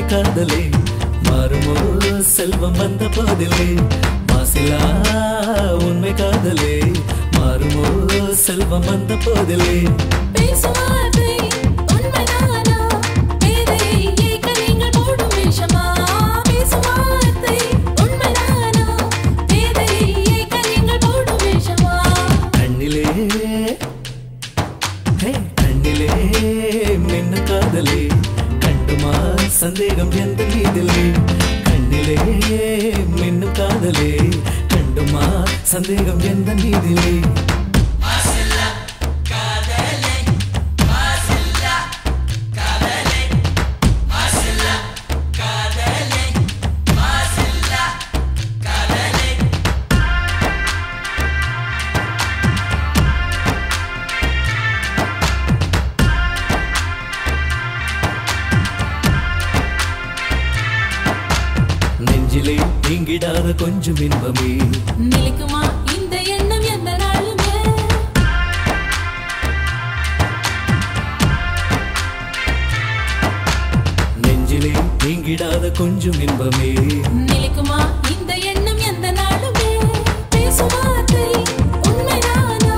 உண்மை காதலே மாறுமோ செல்வம் வந்த போதிலே மாசிலா உண்மை காதலே மாறுமோ செல்வம் வந்த போதிலே சந்தேகம் எந்த மீதிலே கண்ணிலே மின்னும் காதலே கண்டுமா சந்தேகம் எந்த மீதிலே நெஞ்சிலே நீங்கிடாத கொஞ்சம் இன்பமே நிலைக்குமா இந்த எண்ணம் எந்த நாளுமே நெஞ்சிலே நீங்கிடாத கொஞ்சம் இன்பமே நிலைக்குமா இந்த எண்ணம் எந்த நாளுமே பேசும் வார்த்தை உண்மைதானா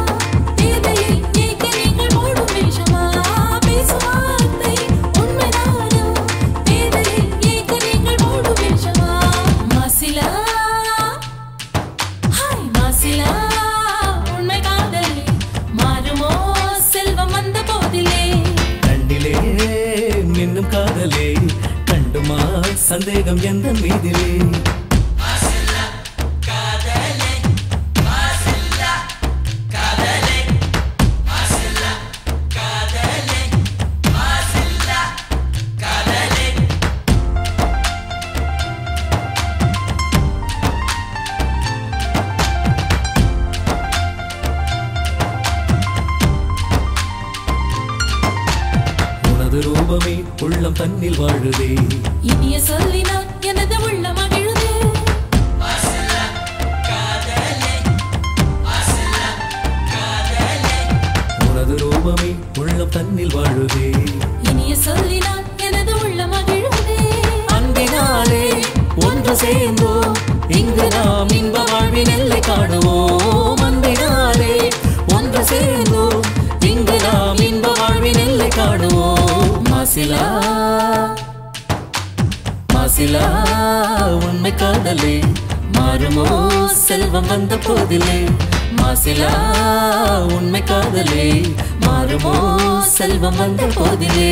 பேதையை ஏக்க நீங்கள் ஓடும் வேஷமா பேசும் வார்த்தை உண்மைதானா பேதையை ஏக்க நீங்கள் ஓடும் வேஷமா மாசிலா ஹாய் மாசிலா உண்மை காதலே மாறுமோ செல்வம் வந்த போதிலே கண்ணிலே மின்னும் காதலே கண்டுமா சந்தேகம் எந்த மீதிலே ரூபமே உள்ளம் தன்னில் வாழுதே இனிய சொல்லினால் எனது உள்ளம் மகிழுதே உனது ரூபமே உள்ளம் தன்னில் வாழுதே இனிய சொல்லினால் எனது உள்ளம் மகிழுதே அன்பினாலே ஒன்று சேர்ந்தோம் இங்கு நாம் இன்ப வாழ்வின் எல்லை காணுவோம் அன்பினாலே ஒன்று சேர்ந்தோம் இங்கு நாம் இன்ப வாழ்வின் எல்லை காணுவோம் மாசிலா மாசிலா உண்மை காதலே மாறுமோ செல்வம் வந்த போதிலே மாசிலா உண்மை காதலே மாறுமோ செல்வம் வந்த போதிலே